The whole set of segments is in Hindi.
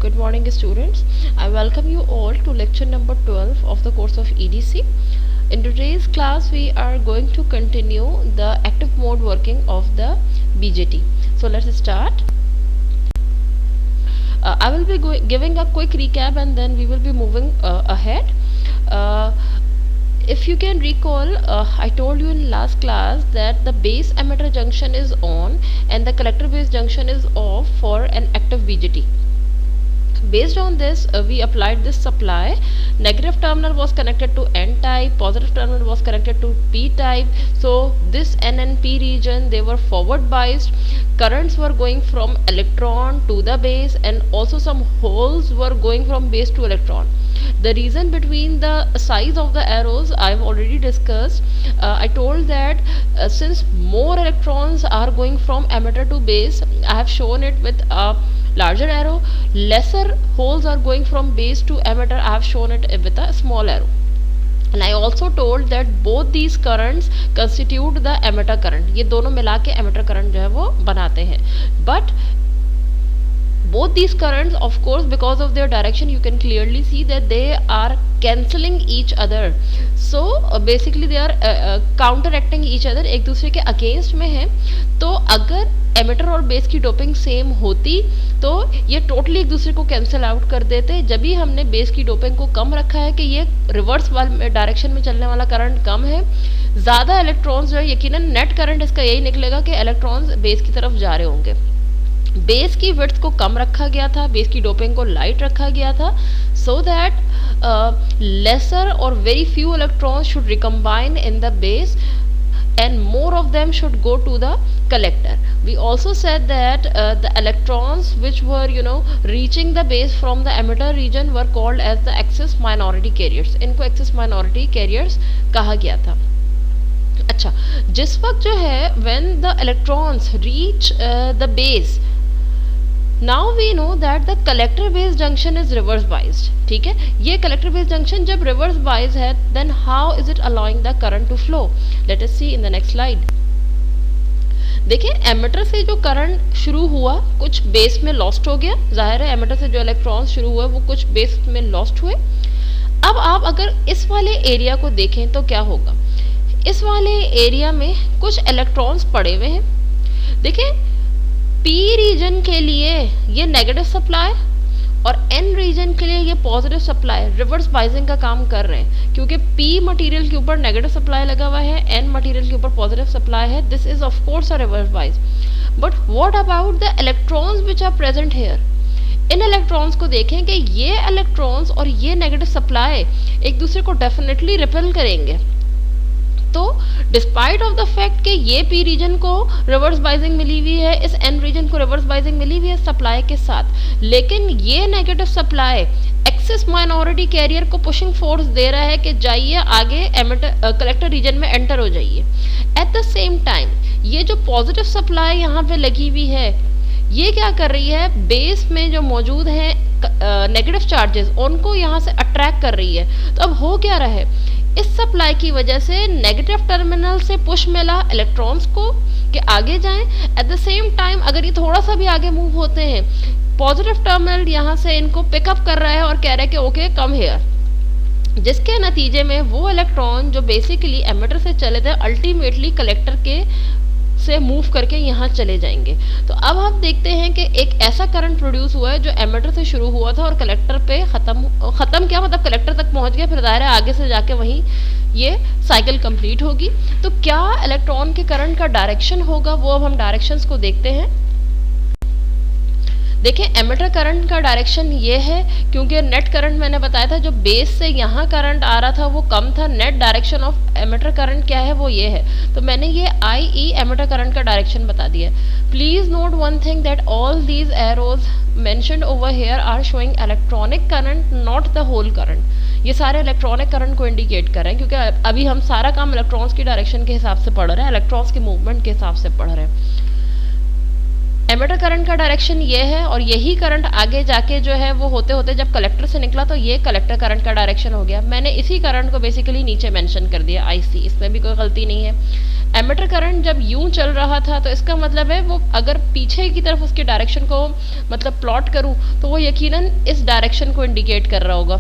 Good morning students. I welcome you all to lecture number 12 of the course of EDC. In today's class we are going to continue the active mode working of the BJT. So let's start. I will be giving a quick recap and then we will be moving ahead. If you can recall, I told you in last class that the base emitter junction is on and the collector base junction is off for an active BJT. Based on this, we applied this supply. Negative terminal was connected to N type, positive terminal was connected to P type. So this N and P region, they were forward biased. Currents were going from electron to the base, and also some holes were going from base to electron. The reason between the size of the arrows I've already discussed. I told that since more electrons are going from emitter to base, I have shown it with a larger arrow. Lesser holes are going from base to emitter, I have shown it with a small arrow. And I also told that both these currents constitute the emitter current. ये दोनों मिला के emitter current जो है वो बनाते हैं. But both these currents, of course, because of their direction, you can clearly see that they are cancelling each other. So basically they are counteracting each other, एक दूसरे के against में है. तो अगर एमिटर और बेस की डोपिंग सेम होती तो ये टोटली एक दूसरे को कैंसिल आउट कर देते. जब भी हमने बेस की डोपिंग को कम रखा है कि ये रिवर्स वाले डायरेक्शन में चलने वाला करंट कम है, ज़्यादा इलेक्ट्रॉन्स जो है, यकीनन नेट करंट इसका यही निकलेगा कि इलेक्ट्रॉन्स बेस की तरफ जा रहे होंगे. बेस की विड्थ को कम रखा गया था, बेस की डोपिंग को लाइट रखा गया था, सो दैट लेसर और very few electrons should recombine in the base and more of them should go to the collector. We also said that the electrons which were reaching the base from the emitter region were called as the excess minority carriers. इनको excess minority carriers कहा गया था. अच्छा, जिस वक्त जो है when the electrons reach the base, now we know that the collector base junction is reverse biased. ठीक है, ये collector base junction जब reverse biased है, then how is it allowing the current to flow? Let us see in the next slide. देखिए, एमिटर से जो करंट शुरू हुआ कुछ बेस में लॉस्ट हो गया. जाहिर है एमिटर से जो इलेक्ट्रॉन्स शुरू हुए वो कुछ बेस में लॉस्ट हुए. अब आप अगर इस वाले एरिया को देखें तो क्या होगा. इस वाले एरिया में कुछ इलेक्ट्रॉन्स पड़े हुए हैं. देखिए, पी रीजन के लिए ये नेगेटिव सप्लाई और एन रीजन के लिए ये पॉजिटिव सप्लाई रिवर्स बाइजिंग का काम कर रहे हैं, क्योंकि पी मटेरियल के ऊपर नेगेटिव सप्लाई लगा हुआ है, एन मटेरियल के ऊपर पॉजिटिव सप्लाई है. This is of course a reverse bias. But what about the electrons which are present here. इन इलेक्ट्रॉन्स को देखें कि ये इलेक्ट्रॉन्स और ये नेगेटिव सप्लाई एक दूसरे को डेफिनेटली रिपेल करेंगे. तो डिस्पाइट ऑफ द फैक्ट कि ये पी रीजन को रिवर्स बाइजिंग मिली हुई है, इस एन रीजन को रिवर्स बाइजिंग मिली हुई है सप्लाई के साथ, लेकिन ये negative supply excess minority carrier को पुशिंग फोर्स दे रहा है कि जाइए आगे एमिटर कलेक्टर रीजन में एंटर हो जाइए. एट द सेम टाइम ये जो पॉजिटिव सप्लाई यहाँ पे लगी हुई है, ये क्या कर रही है, बेस में जो मौजूद हैं नेगेटिव चार्जेस उनको यहाँ से अट्रैक्ट कर रही है. तो अब हो क्या रहा है, इस सप्लाई की वजह से नेगेटिव टर्मिनल से पुश मिला इलेक्ट्रॉन्स को कि आगे जाएं. एट द सेम टाइम अगर ये थोड़ा सा भी आगे मूव होते हैं, पॉजिटिव टर्मिनल यहाँ से इनको पिकअप कर रहा है और कह रहा है कि ओके कम हेयर, जिसके नतीजे में वो इलेक्ट्रॉन जो बेसिकली एमिटर से चले थे अल्टीमेटली कलेक्टर के से मूव करके यहाँ चले जाएंगे. तो अब हम देखते हैं कि एक ऐसा करंट प्रोड्यूस हुआ है जो एमिटर से शुरू हुआ था और कलेक्टर पे ख़त्म क्या मतलब कलेक्टर तक पहुँच गया. फिर दायरा है आगे से जाके वहीं ये साइकिल कंप्लीट होगी. तो क्या इलेक्ट्रॉन के करंट का डायरेक्शन होगा, वो अब हम डायरेक्शंस को देखते हैं. देखिए, एमिटर करंट का डायरेक्शन ये है, क्योंकि नेट करंट मैंने बताया था जो बेस से यहाँ करंट आ रहा था वो कम था. Net direction of emitter current क्या है, वो ये है. तो मैंने ये आई ई एमिटर करंट का डायरेक्शन बता दिया. Please note one thing that all these arrows mentioned over here are showing electronic current, not the whole current. ये सारे इलेक्ट्रॉनिक करंट को इंडिकेट कर रहे हैं, क्योंकि अभी हम सारा काम इलेक्ट्रॉन्स की डायरेक्शन के हिसाब से पढ़ रहे हैं, इलेक्ट्रॉन्स के मूवमेंट के हिसाब से पढ़ रहे हैं. एमिटर करंट का डायरेक्शन ये है और यही करंट आगे जाके जो है वो होते होते जब कलेक्टर से निकला तो ये कलेक्टर करंट का डायरेक्शन हो गया. मैंने इसी करंट को बेसिकली नीचे मेंशन कर दिया IC, इसमें भी कोई गलती नहीं है. एमिटर करंट जब यूं चल रहा था तो इसका मतलब है वो अगर पीछे की तरफ उसके डायरेक्शन को मतलब प्लॉट करूं तो वो यकीनन इस डायरेक्शन को इंडिकेट कर रहा होगा,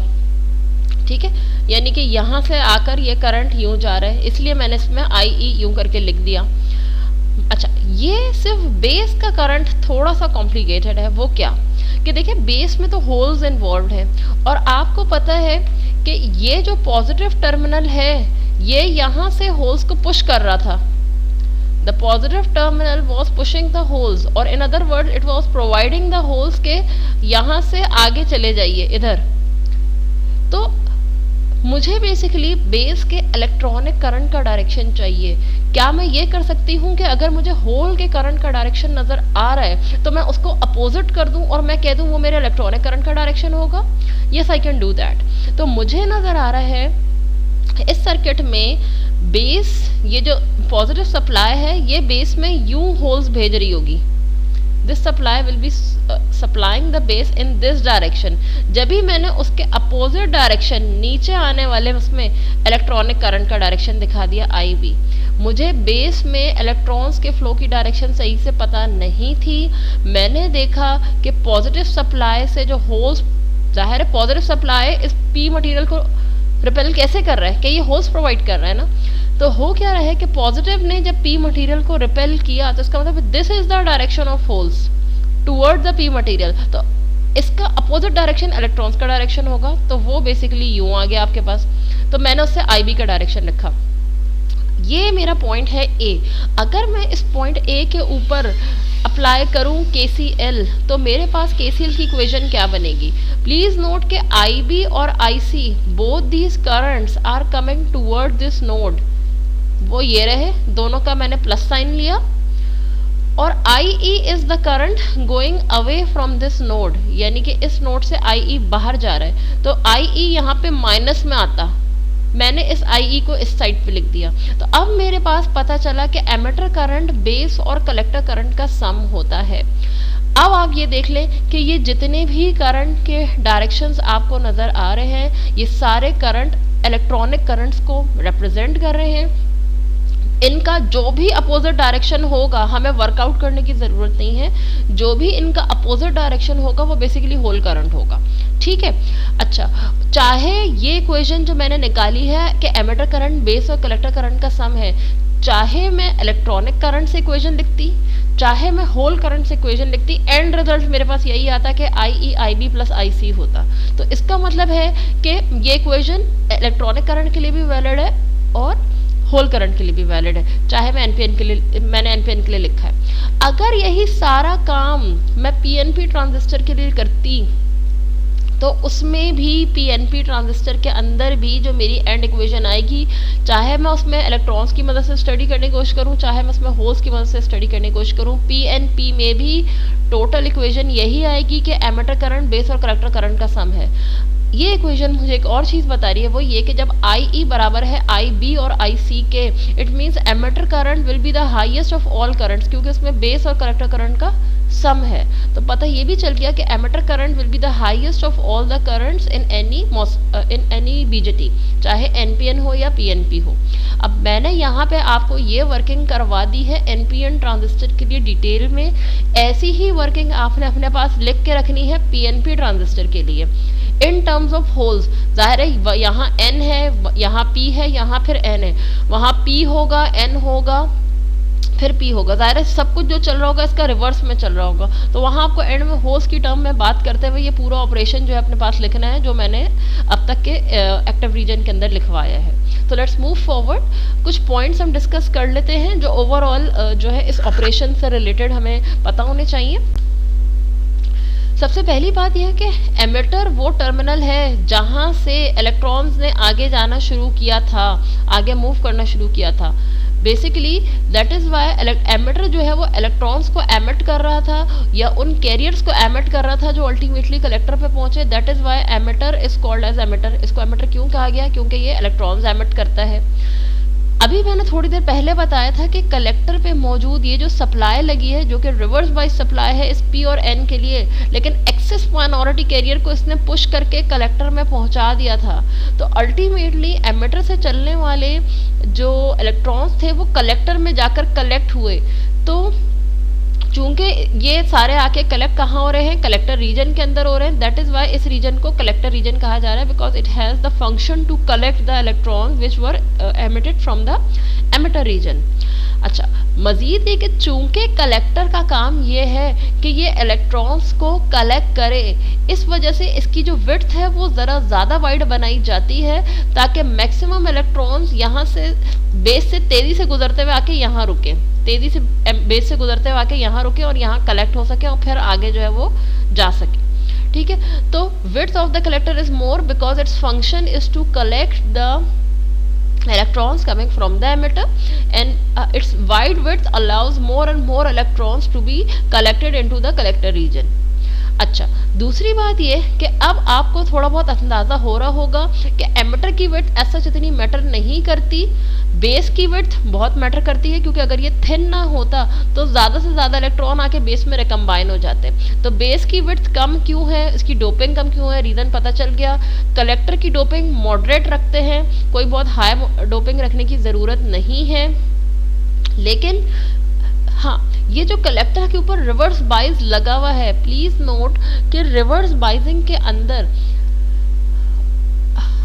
ठीक है। यानी कि यहाँ से आकर ये करंट यूं जा रहा है, इसलिए मैंने इसमें आई ई यूं करके लिख दिया। अच्छा, ये सिर्फ बेस का करंट थोड़ा सा कॉम्प्लिकेटेड है। वो क्या कि देखिए बेस में तो होल्स इन्वॉल्व है और आपको पता है कि ये जो पॉजिटिव टर्मिनल है ये यहाँ से होल्स को पुश कर रहा था। The positive terminal was pushing the holes, और in other word it was providing the holes के यहाँ से आगे चले जाइए इधर। तो मुझे बेसिकली बेस के इलेक्ट्रॉनिक करंट का डायरेक्शन चाहिए। क्या मैं ये कर सकती हूँ कि अगर मुझे होल के करंट का डायरेक्शन नजर आ रहा है तो मैं उसको अपोजिट कर दूं और मैं कह दूं वो मेरे इलेक्ट्रॉनिक करंट का डायरेक्शन होगा? Yes, I can do that. तो मुझे नजर आ रहा है इस सर्किट में बेस, ये जो पॉजिटिव सप्लाई है ये बेस में यूं होल्स भेज रही होगी। This supply will be supplying the base in this direction. जब भी मैंने उसके अपोजिट डायरेक्शन नीचे आने वाले उसमें इलेक्ट्रॉनिक करंट का डायरेक्शन दिखा दिया आई बी। मुझे बेस में इलेक्ट्रॉन्स के फ्लो की डायरेक्शन सही से पता नहीं थी। मैंने देखा कि पॉजिटिव सप्लाई से जो होल्स, जाहिर है पॉजिटिव सप्लाई इस पी मटेरियल को रिपेल कैसे कर रहा है कि ये होल्स प्रोवाइड कर रहा है ना। तो हो क्या रहा है कि पॉजिटिव ने जब पी मटेरियल को रिपेल किया तो इसका मतलब this is the direction of holes toward the P material. तो इसका अपोजिट डायरेक्शन इलेक्ट्रॉन्स का डायरेक्शन होगा, तो वो बेसिकली यूं आ गया आपके पास। तो मैंने उससे आई बी का डायरेक्शन लिखा। ये मेरा पॉइंट है ए। अगर मैं इस पॉइंट ए के ऊपर अप्लाई करूं KCL तो मेरे पास KCL की इक्वेशन क्या बनेगी? प्लीज नोट के IB और IC both these currents are coming toward this node. वो ये रहे, दोनों का मैंने प्लस साइन लिया, और IE is the current going away from this node, यानी कि इस नोड से IE बाहर जा रहा है। तो IE यहाँ पे माइनस में आता, मैंने इस IE को इस साइड पे लिख दिया। तो अब मेरे पास पता चला कि एमिटर करंट बेस और कलेक्टर करंट का सम होता है। अब आप ये देख लें कि ये जितने भी करंट के डायरेक्शंस आपको नजर आ रहे हैं ये सारे करंट इलेक्ट्रॉनिक करंट्स को रिप्रेजेंट कर रहे हैं। इनका जो भी अपोजिट डायरेक्शन होगा हमें वर्कआउट करने की जरूरत नहीं है, जो भी इनका अपोजिट डायरेक्शन होगा वो बेसिकली होल करंट होगा, ठीक है। अच्छा, चाहे ये इक्वेशन जो मैंने निकाली है कि एमिटर करंट बेस और कलेक्टर करंट का सम है, चाहे मैं इलेक्ट्रॉनिक करंट से इक्वेशन लिखती, चाहे मैं होल करंट से इक्वेशन लिखती, एंड रिजल्ट मेरे पास यही आता कि IE IB प्लस IC होता। तो इसका मतलब है कि ये इक्वेशन इलेक्ट्रॉनिक करंट के लिए भी वैलिड है और होल करंट के लिए भी वैलिड है, चाहे मैंने एनपीएन के लिए लिखा है। अगर यही सारा काम मैं पीएनपी ट्रांजिस्टर के लिए करती तो उसमें भी पीएनपी ट्रांजिस्टर के अंदर भी जो मेरी एंड इक्वेशन आएगी, चाहे मैं उसमें इलेक्ट्रॉन्स की मदद से स्टडी करने की कोशिश करूं, चाहे मैं उसमें होल्स की मदद से स्टडी करने की कोशिश करूं, पीएनपी में भी टोटल इक्वेशन यही आएगी कि एमिटर करंट बेस और कलेक्टर करंट का सम है। ये इक्वेशन मुझे एक और चीज़ बता रही है, वो ये कि जब IE बराबर है IB और IC के, it means emitter current will be the highest of all currents, क्योंकि उसमें बेस और कलेक्टर करंट का सम है। तो पता ये भी चल गया कि emitter current will be the highest of all the currents in any BJT, चाहे एनपीएन हो या पीएनपी हो। अब मैंने यहाँ पे आपको ये वर्किंग करवा दी है एनपीएन ट्रांजिस्टर के लिए डिटेल में, ऐसी ही वर्किंग आपने अपने पास लिख के रखनी है पीएनपी ट्रांजिस्टर के लिए इन टर्म्स ऑफ होल्स। जाहिर है यहाँ N है, यहाँ P है, यहाँ फिर N है, वहाँ P होगा, N होगा, फिर P होगा। जाहिर है सब कुछ जो चल रहा होगा इसका रिवर्स में चल रहा होगा। तो वहाँ आपको एंड में होल्स की टर्म में बात करते हुए ये पूरा ऑपरेशन जो है अपने पास लिखना है, जो मैंने अब तक के एक्टिव रीजन के अंदर लिखवाया है। तो लेट्स मूव फॉरवर्ड। कुछ पॉइंट्स हम डिस्कस कर लेते हैं जो ओवरऑल जो है इस ऑपरेशन से रिलेटेड हमें पता होने चाहिए। सबसे पहली बात यह है कि एमिटर वो टर्मिनल है जहां से इलेक्ट्रॉन्स ने आगे जाना शुरू किया था, आगे मूव करना शुरू किया था। Basically that is why emitter जो है वो इलेक्ट्रॉन्स को एमिट कर रहा था या उन कैरियर्स को एमिट कर रहा था जो अल्टीमेटली कलेक्टर पे पहुंचे। That is why emitter is called as emitter. इसको एमिटर क्यों कहा गया? क्योंकि ये इलेक्ट्रॉन्स एमिट करता है। अभी मैंने थोड़ी देर पहले बताया था कि कलेक्टर पे मौजूद ये जो सप्लाई लगी है, जो कि रिवर्स बाइस सप्लाई है इस पी और एन के लिए, लेकिन एक्सेस माइनॉरिटी कैरियर को इसने पुश करके कलेक्टर में पहुंचा दिया था। तो अल्टीमेटली एमिटर से चलने वाले जो इलेक्ट्रॉन्स थे वो कलेक्टर में जाकर कलेक्ट हुए। तो चूंकि ये सारे आके कलेक्ट कहाँ हो रहे हैं, कलेक्टर रीजन के अंदर हो रहे हैं, दैट इज वाई इस रीजन को कलेक्टर रीजन कहा जा रहा है, because it has the function to collect the electrons which were emitted from the emitter region. अच्छा, मजीद ये कि चूंकि कलेक्टर का काम ये है कि ये इलेक्ट्रॉन्स को कलेक्ट करे, इस वजह से इसकी जो विड्थ है वो ज़रा ज़्यादा वाइड बनाई जाती है ताकि मैक्सिमम इलेक्ट्रॉन्स यहाँ से बेस से तेज़ी से गुजरते हुए आके यहाँ रुके, तेज़ी से बेस से गुजरते हुए आके यहाँ रुके और यहाँ कलेक्ट हो सके और फिर आगे जो है वो जा सके। ठीक है, तो width of the collector is more because its function is to collect the electrons coming from the emitter, and its wide width allows more and more electrons to be collected into the collector region. अच्छा, दूसरी बात ये कि अब आपको थोड़ा बहुत अंदाज़ा हो रहा होगा कि एमिटर की विड्थ ऐसा इतनी मैटर नहीं करती, बेस की विड्थ बहुत मैटर करती है, क्योंकि अगर ये थिन ना होता तो ज़्यादा से ज़्यादा इलेक्ट्रॉन आके बेस में रिकम्बाइन हो जाते। तो बेस की विड्थ कम क्यों है, इसकी डोपिंग कम क्यों है, रीज़न पता चल गया। कलेक्टर की डोपिंग मॉडरेट रखते हैं, कोई बहुत हाई डोपिंग रखने की ज़रूरत नहीं है। लेकिन हाँ, ये जो कलेक्टर के ऊपर रिवर्स बाइज लगा हुआ है, प्लीज नोट कि रिवर्स बाइजिंग के अंदर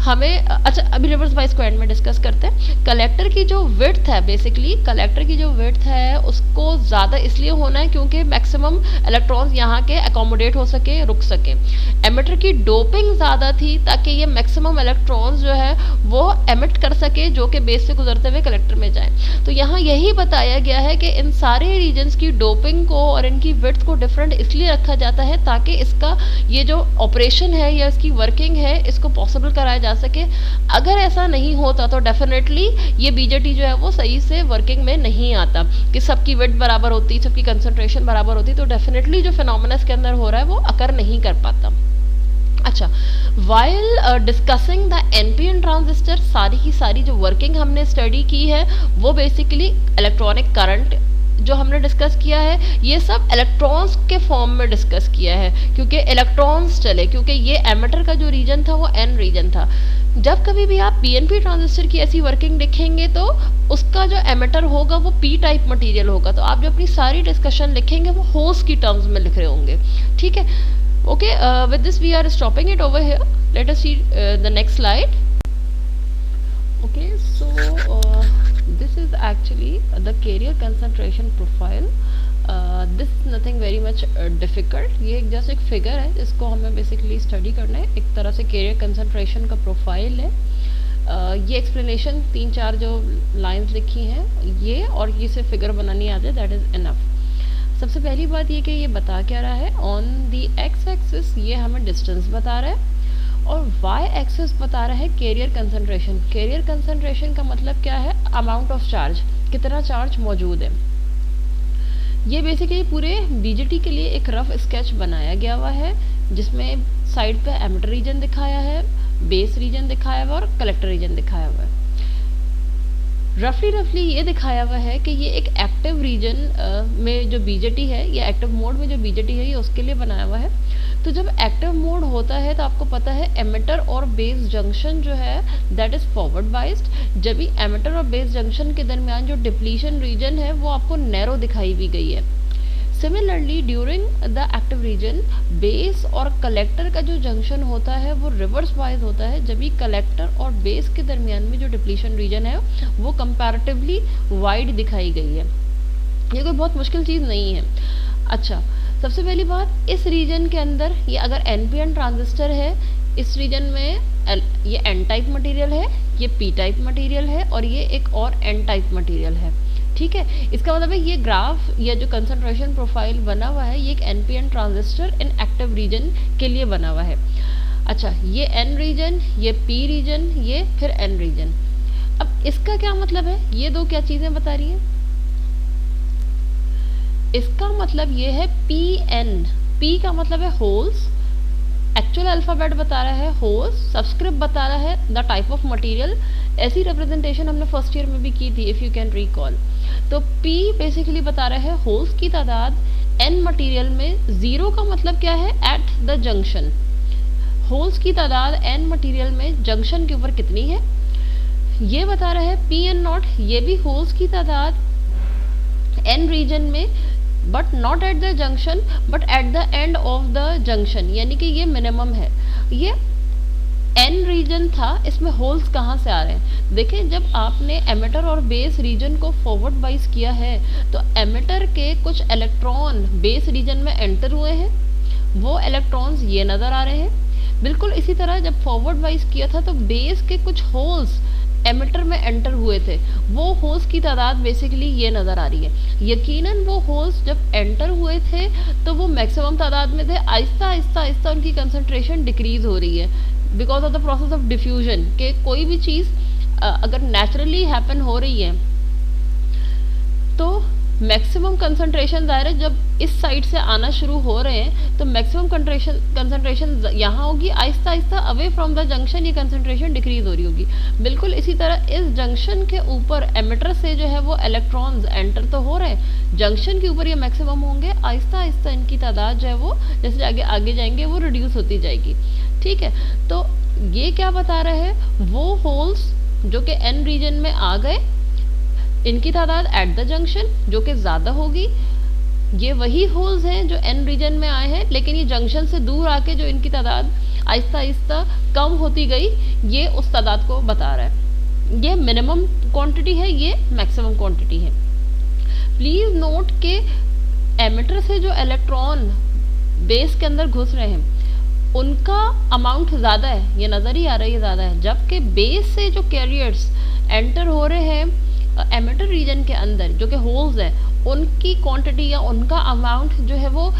हमें, अच्छा अभी रिवर्स बाइस को एंड में डिस्कस करते हैं। कलेक्टर की जो विड्थ है, बेसिकली कलेक्टर की जो विड्थ है उसको ज़्यादा इसलिए होना है क्योंकि मैक्सिमम इलेक्ट्रॉन्स यहाँ के अकोमोडेट हो सके, रुक सके। एमिटर की डोपिंग ज़्यादा थी ताकि ये मैक्सिमम इलेक्ट्रॉन्स जो है वो एमिट कर सके जो कि बेस से गुजरते हुए कलेक्टर में जाए। तो यहाँ यही बताया गया है कि इन सारे रीजन्स की डोपिंग को और इनकी विड्थ को डिफरेंट इसलिए रखा जाता है ताकि इसका ये जो ऑपरेशन है या इसकी वर्किंग है इसको पॉसिबल कराया जा सके। अगर ऐसा नहीं होता तो डेफिनेटली ये बीजेटी जो है वो सही से वर्किंग में नहीं आता कि सबकी विड्थ बराबर होती, सबकी कंसंट्रेशन बराबर होती, तो डेफिनेटली जो फिनोमेना इसके अंदर हो रहा है वो अकर नहीं कर पाता। अच्छा, while discussing the NPN transistor, सारी की सारी जो वर्किंग हमने स्टडी की है वो बेसिकली इलेक्ट्रॉनिक करंट जो हमने डिस्कस किया है ये सब इलेक्ट्रॉन्स के फॉर्म में डिस्कस किया है, क्योंकि इलेक्ट्रॉन्स चले, क्योंकि ये एमिटर का जो रीजन था वो एन रीजन था। जब कभी भी आप पीएनपी ट्रांजिस्टर की ऐसी वर्किंग देखेंगे तो उसका जो एमिटर होगा वो पी टाइप मटेरियल होगा, तो आप जो अपनी सारी डिस्कशन लिखेंगे वो होल्स की टर्म्स में लिख रहे होंगे। ठीक है, okay, with this we are stopping it over here. Let us see the next slide. Okay, so this is actually the carrier concentration profile. This is nothing very much difficult. ये just एक फिगर है जिसको हमें बेसिकली स्टडी करना है, एक तरह से carrier concentration का प्रोफाइल है। ये एक्सप्लेनेशन 3-4 जो लाइंस लिखी हैं ये और ये से फिगर बनानी आ जाए, दैट इज़ इनफ। सबसे पहली बात ये कि ये बता क्या रहा है, ऑन दी एक्स एक्सिस ये हमें डिस्टेंस बता रहा है और वाई एक्सिस बता रहा है कैरियर कंसंट्रेशन। कैरियर कंसंट्रेशन का मतलब क्या है, अमाउंट ऑफ चार्ज, कितना चार्ज मौजूद है। ये बेसिकली पूरे बीजेटी के लिए एक रफ स्केच बनाया गया हुआ है जिसमें साइड पे एमिटर रीजन दिखाया है, बेस रीजन दिखाया हुआ और कलेक्टर रीजन दिखाया हुआ है। रफली ये दिखाया हुआ है कि ये एक एक्टिव रीजन में जो बीजेटी है या एक्टिव मोड में जो बीजेटी है ये उसके लिए बनाया हुआ है। तो जब एक्टिव मोड होता है तो आपको पता है एमिटर और बेस जंक्शन जो है दैट इज़ फॉरवर्ड बाइस्ड। जब भी एमिटर और बेस जंक्शन के दरमियान जो डिप्लीशन रीजन है वो आपको नैरो दिखाई भी गई है। Similarly during the active region base और कलेक्टर का जो जंक्शन होता है वो रिवर्स वाइज होता है, जब भी कलेक्टर और बेस के दरमियान में जो डिप्लीशन रीजन है वो कंपैरेटिवली वाइड दिखाई गई है। ये कोई बहुत मुश्किल चीज़ नहीं है। अच्छा, सबसे पहली बात, इस रीजन के अंदर ये अगर एनपीएन ट्रांजिस्टर है, इस रीजन में ये एन टाइप मटेरियल है, ये पी टाइप मटेरियल है और ये एक और एन टाइप मटेरियल है। ठीक है, इसका मतलब है ये ग्राफ या जो कंसंट्रेशन प्रोफाइल बना हुआ है ये एक एनपीएन ट्रांजिस्टर इन एक्टिव रीजन के लिए बना हुआ है। अच्छा, ये एन रीजन, ये पी रीजन, ये फिर एन रीजन। अब इसका क्या मतलब है, ये दो क्या चीज़ें बता रही हैं, इसका मतलब ये है पी एन, पी का मतलब है होल्स, एक्चुअल अल्फ़ाबेट बता रहा है होल्स, सबस्क्रिप्ट बता रहा है द टाइप ऑफ मटेरियल। ऐसी रिप्रेजेंटेशन हमने फर्स्ट ईयर में भी की थी इफ़ यू कैन रिकॉल। तो P बेसिकली बता रहा है होल्स की तादाद N मटेरियल में, ज़ीरो का मतलब क्या है, एट द जंक्शन। होल्स की तादाद N मटेरियल में जंक्शन के ऊपर कितनी है ये बता रहा है। P(n0) ये भी होल्स की तादाद N रीजन में, but not at the junction but at the end of the junction, यानी कि ये मिनिमम है। ये N रीजन था, इसमें होल्स कहाँ से आ रहे हैं? देखिए, जब आपने एमिटर और बेस रीजन को फॉरवर्ड वाइज किया है तो एमिटर के कुछ इलेक्ट्रॉन बेस रीजन में एंटर हुए हैं, वो इलेक्ट्रॉन्स ये नज़र आ रहे हैं। बिल्कुल इसी तरह जब फॉरवर्ड वाइज किया था तो बेस के कुछ होल्स एमिटर में एंटर हुए थे, वो होल्स की तादाद बेसिकली ये नज़र आ रही है। यकीनन वो होल्स जब एंटर हुए थे तो वो मैक्सिमम तादाद में थे, आहिस्ता आहिस्ता आहिस्ता उनकी कंसंट्रेशन डिक्रीज हो रही है because of the process of diffusion. कि कोई भी चीज़ अगर नेचुरली हैपन हो रही है तो मैक्सिमम कंसंट्रेशन ज़ाहिर है जब इस साइड से आना शुरू हो रहे हैं तो मैक्सिमम कंसंट्रेशन यहाँ होगी, Aahista Aahista away from the junction ये कंसंट्रेशन डिक्रीज हो रही होगी। बिल्कुल इसी तरह इस जंक्शन के ऊपर एमिटर से जो है वो इलेक्ट्रॉन्स एंटर तो हो रहे हैं, जंक्शन के ऊपर ये मैक्सिमम होंगे, आहिस्ता आहिस्ता इनकी तादाद जो है वो जैसे आगे आगे जाएंगे वो रिड्यूस होती जाएगी। ठीक है, तो ये क्या बता रहे हैं, वो होल्स जो कि N रीजन में आ गए इनकी तादाद एट द जंक्शन जो कि ज़्यादा होगी। ये वही होल्स हैं जो N रीजन में आए हैं, लेकिन ये जंक्शन से दूर आके जो इनकी तादाद आहिस्ता आहिस्ता कम होती गई, ये उस तादाद को बता रहा है। ये मिनिमम क्वांटिटी है, ये मैक्सिमम क्वांटिटी है। प्लीज़ नोट के एमिटर से जो इलेक्ट्रॉन बेस के अंदर घुस रहे हैं उनका अमाउंट ज़्यादा है, ये नज़र ही आ रहा है ये ज़्यादा है, जबकि बेस से जो कैरियर्स एंटर हो रहे हैं एमिटर रीजन के अंदर जो कि होल्स हैं उनकी क्वांटिटी या उनका अमाउंट जो है वो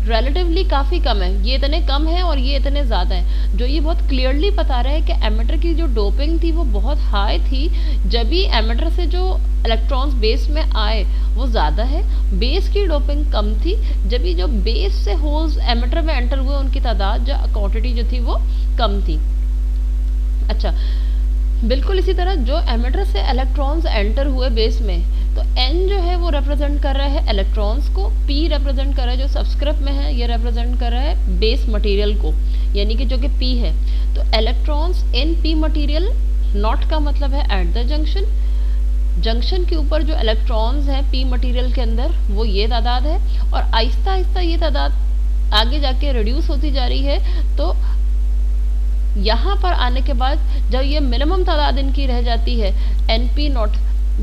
रिलेटिवली काफ़ी कम है। ये इतने कम है और ये इतने ज़्यादा है, जो ये बहुत क्लियरली बता रहा है कि एमिटर की जो डोपिंग थी वो बहुत हाई थी, जब भी एमिटर से जो इलेक्ट्रॉन्स बेस में आए वो ज़्यादा है, बेस की डोपिंग कम थी, जब भी जो बेस से होल्स एमिटर में एंटर हुए उनकी तादाद जो क्वांटिटी जो थी वो कम थी। अच्छा, बिल्कुल इसी तरह जो एमिटर से इलेक्ट्रॉन्स एंटर हुए बेस में, तो N जो है वो रिप्रेजेंट कर रहा है इलेक्ट्रॉन्स को, P रिप्रेजेंट कर रहा है जो सबस्क्रिप्ट में है, ये रिप्रेजेंट कर रहा है बेस मटेरियल को, यानी कि जो कि P है। तो electrons in P material, not का मतलब है एट द जंक्शन, जंक्शन के ऊपर जो इलेक्ट्रॉन्स हैं P मटेरियल के अंदर वो ये तादाद है, और आहिस्ता आहिस्ता ये तादाद आगे जाके रिड्यूस होती जा रही है। तो यहाँ पर आने के बाद जब ये मिनिमम तादाद इनकी रह जाती है NP0,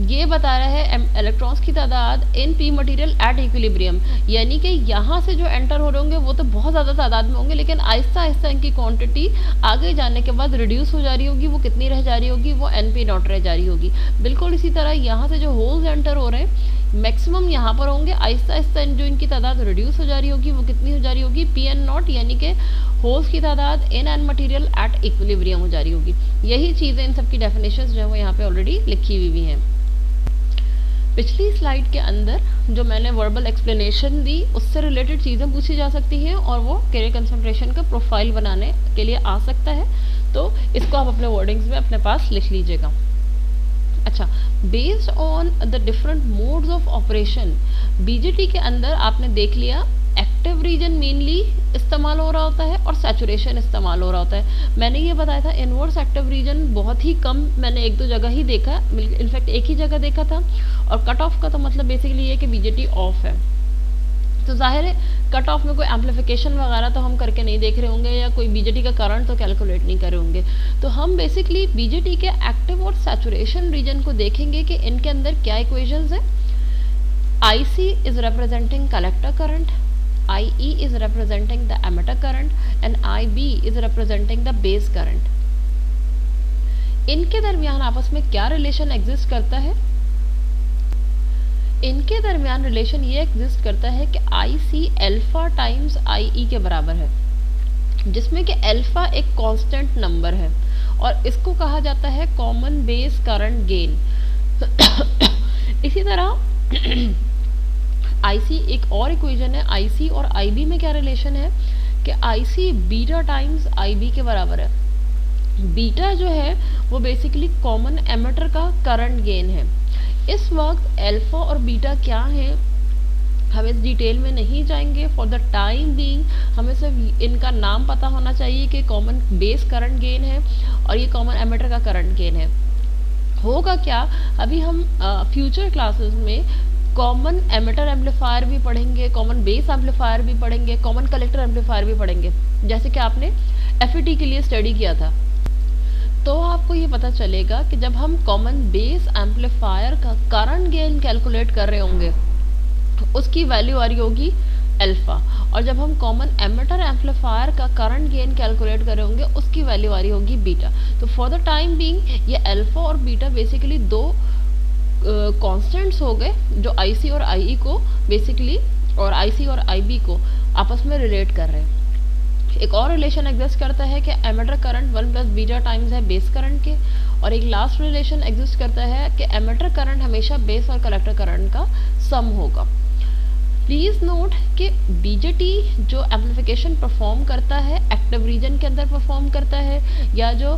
ये बता रहा है इलेक्ट्रॉन्स की तादाद इन P मटेरियल एट इक्विलिब्रियम, यानी कि यहाँ से जो एंटर हो रहे होंगे वो तो बहुत ज़्यादा तादाद में होंगे, लेकिन आहिस्ता आहिस्ता इनकी क्वांटिटी आगे जाने के बाद रिड्यूस हो जा रही होगी। वो कितनी रह जा रही होगी, वो NP0 रह जा रही होगी। बिल्कुल इसी तरह यहाँ से जो होल्स एंटर हो रहे हैं मैक्सिमम यहाँ पर होंगे, आहिस्ता आहिस्ता जो इनकी तादाद रिड्यूस हो जा रही होगी, वो कितनी हो जा रही होगी, Pn0, यानी कि होल्स की तादाद इन N मटेरियल एट इक्विलिब्रियम हो जा रही होगी। यही चीज़ें इन सब की डेफिनेशंस जो है वो यहाँ पे ऑलरेडी लिखी हुई भी हैं। पिछली स्लाइड के अंदर जो मैंने वर्बल एक्सप्लेनेशन दी उससे रिलेटेड चीज़ें पूछी जा सकती हैं और वो कैरियर कंसंट्रेशन का प्रोफाइल बनाने के लिए आ सकता है, तो इसको आप अपने वर्डिंग्स में अपने पास लिख लीजिएगा। अच्छा, based on the different modes of operation, BJT के अंदर आपने देख लिया एक्टिव रीजन मेनली इस्तेमाल हो रहा होता है और सैचुरेशन इस्तेमाल हो रहा होता है। मैंने ये बताया था इनवर्स एक्टिव रीजन बहुत ही कम, मैंने एक दो जगह ही देखा, इनफैक्ट एक ही जगह देखा था। और कट ऑफ का तो मतलब बेसिकली ये कि बीजेटी ऑफ है, तो जाहिर है कट ऑफ में कोई एम्पलीफिकेशन वगैरह तो हम करके नहीं देख रहे होंगे या कोई बीजेटी का करंट तो कैलकुलेट नहीं कर रहे होंगे। तो हम बेसिकली बीजेटी के एक्टिव और सैचुरेशन रीजन को देखेंगे कि इनके अंदर क्या इक्वेशंस है। IC is representing collector current, IE is representing the emitter current and IB is representing the base current. इनके दरमियान आपस में क्या रिलेशन एग्जिस्ट करता है? इनके दरमियान रिलेशन ये एग्जिस्ट करता है कि IC अल्फा टाइम्स IE के बराबर है, जिसमें कि अल्फा एक कांस्टेंट नंबर है और इसको कहा जाता है कॉमन बेस करंट गेन। इसी तरह IC एक और इक्वेशन है, IC और IB में क्या रिलेशन है कि IC बीटा टाइम्स IB के बराबर है। बीटा जो है वो बेसिकली कॉमन एमिटर का करंट गेन है। इस वक्त अल्फा और बीटा क्या है हम इस डिटेल में नहीं जाएंगे। फॉर द टाइम बीइंग हमें सिर्फ इनका नाम पता होना चाहिए कि कॉमन बेस करंट गेन है और ये कॉमन एमिटर का करंट गेन है। होगा क्या, अभी हम फ्यूचर क्लासेस में कॉमन एमिटर एम्पलीफायर भी पढ़ेंगे, कॉमन बेस एम्पलीफायर भी पढ़ेंगे, कॉमन कलेक्टर एम्पलीफायर भी पढ़ेंगे, जैसे कि आपने FET के लिए स्टडी किया था। तो आपको ये पता चलेगा कि जब हम कॉमन बेस एम्पलीफायर का करंट गेन कैलकुलेट कर रहे होंगे उसकी वैल्यू आ रही होगी अल्फा, और जब हम कॉमन एमिटर एम्पलीफायर का करंट गेन कैलकुलेट कर रहे होंगे उसकी वैल्यू आ रही होगी बीटा। तो फॉर द टाइम बीइंग ये अल्फा और बीटा बेसिकली दो कांस्टेंट्स हो गए जो IC और IE को बेसिकली, और IC और IB को आपस में रिलेट कर रहे हैं। एक और रिलेशन एग्जिस्ट करता है कि emitter current 1 plus beta times है बेस करंट के, और एक लास्ट रिलेशन एग्जिस्ट करता है कि एमिटर करंट हमेशा बेस और कलेक्टर करंट का सम होगा। प्लीज़ नोट कि BJT जो एम्पलीफिकेशन परफॉर्म करता है एक्टिव रीजन के अंदर परफॉर्म करता है, या जो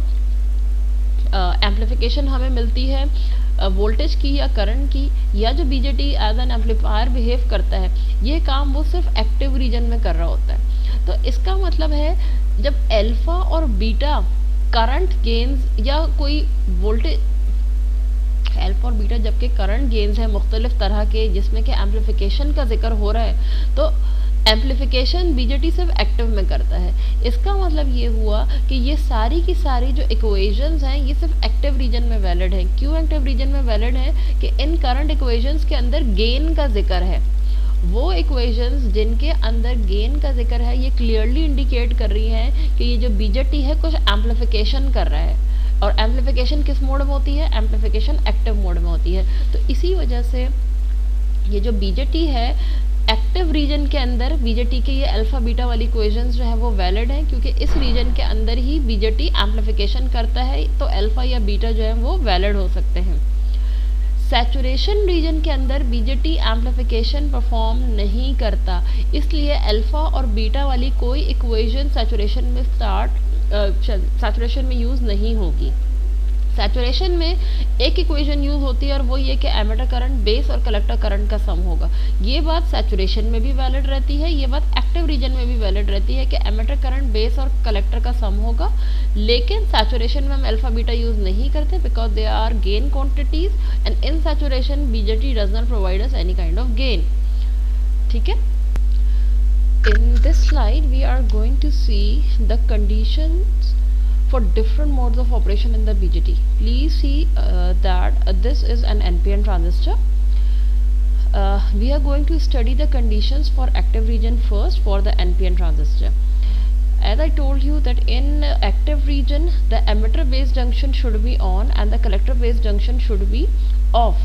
एम्पलीफिकेशन हमें मिलती है वोल्टेज की या करंट की, या जो BJT as an amplifier behave करता है, ये काम वो सिर्फ एक्टिव रीजन में कर रहा होता है। तो इसका मतलब है जब अल्फा और बीटा करंट गेन्स या कोई वोल्टेज, अल्फा और बीटा जबकि करंट गेन्स हैं मुख्तलिफ तरह के जिसमें कि एम्पलीफिकेशन का जिक्र हो रहा है, तो एम्पलीफिकेशन BJT सिर्फ एक्टिव में करता है। इसका मतलब ये हुआ कि ये सारी की सारी जो इक्वेशंस हैं ये सिर्फ एक्टिव रीजन में वैलिड हैं। क्यों एक्टिव रीजन में वैलिड है कि इन करंट इक्वेशंस के अंदर गेन का जिक्र है। वो इक्वेशंस जिनके अंदर गेन का जिक्र है ये क्लियरली इंडिकेट कर रही हैं कि ये जो BJT है कुछ एम्पलीफिकेशन कर रहा है, और एम्पलीफिकेशन किस मोड में होती है, एम्पलीफिकेशन एक्टिव मोड में होती है। तो इसी वजह से ये जो BJT है एक्टिव रीजन के अंदर BJT के ये अल्फा बीटा वाली इक्वेशंस जो है वो वैलिड हैं, क्योंकि इस रीजन के अंदर ही BJT एम्पलीफिकेशन करता है, तो अल्फा या बीटा जो है वो वैलिड हो सकते हैं। सैचुरेशन रीजन के अंदर BJT एम्पलीफिकेशन परफॉर्म नहीं करता, इसलिए अल्फा और बीटा वाली कोई इक्वेशन सैचुरेशन में यूज़ नहीं होगी। सैचुरेशन में एक इक्वेशन यूज़ होती है और वो ये कि एमिटर करंट बेस और कलेक्टर करंट का सम होगा। ये बात सैचुरेशन में भी वैलिड रहती है, ये बात एक्टिव रीजन में भी वैलिड रहती है कि एमिटर करंट बेस और कलेक्टर का सम होगा। लेकिन सैचुरेशन में हम अल्फा बीटा यूज़ नहीं करते because they are gain quantities, and in saturation BJT does not provide us any kind of gain. ठीक है, in this slide we are going to see the conditions for different modes of operation in the BJT. Please see that this is an NPN transistor. We are going to study the conditions for active region first for the NPN transistor. As I told you that in active region the emitter base junction should be on and the collector base junction should be off.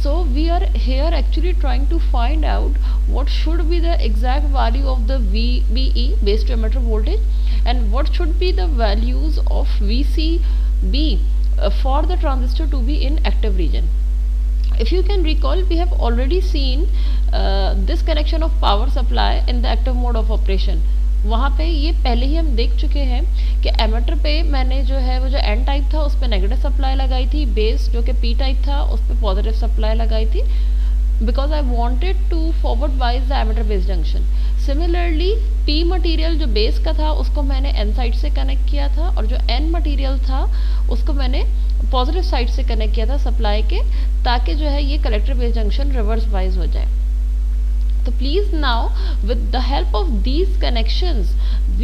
So we are here actually trying to find out what should be the exact value of the VBE, base to emitter voltage, and what should be the values of VCB for the transistor to be in active region. If you can recall, we have already seen this connection of power supply in the active mode of operation. वहाँ पे ये पहले ही हम देख चुके हैं कि एमिटर पे मैंने जो है वो जो N टाइप था उस पर नेगेटिव सप्लाई लगाई थी, बेस जो कि P टाइप था उस पर पॉजिटिव सप्लाई लगाई थी, because I wanted to forward bias the emitter base junction. Similarly P material जो बेस का था उसको मैंने N साइड से कनेक्ट किया था, और जो N मटेरियल था उसको मैंने पॉजिटिव साइड से कनेक्ट किया था सप्लाई के, ताकि जो है ये collector base junction reverse wise हो जाए। So please now, with the help of these connections,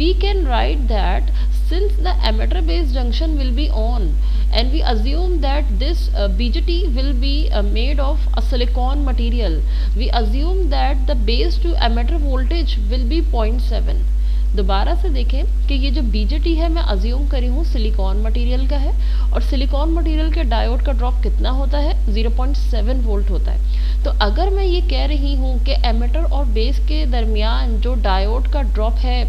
we can write that since the emitter base junction will be on and we assume that this BJT will be made of a silicon material, we assume that the base to emitter voltage will be 0.7. दोबारा से देखें कि ये जो BJT है मैं अज्यूम करी हूँ सिलिकॉन मटेरियल का है, और सिलिकॉन मटेरियल के डायोड का ड्रॉप कितना होता है, 0.7 वोल्ट होता है। तो अगर मैं ये कह रही हूँ कि एमिटर और बेस के दरमियान जो डायोड का ड्रॉप है,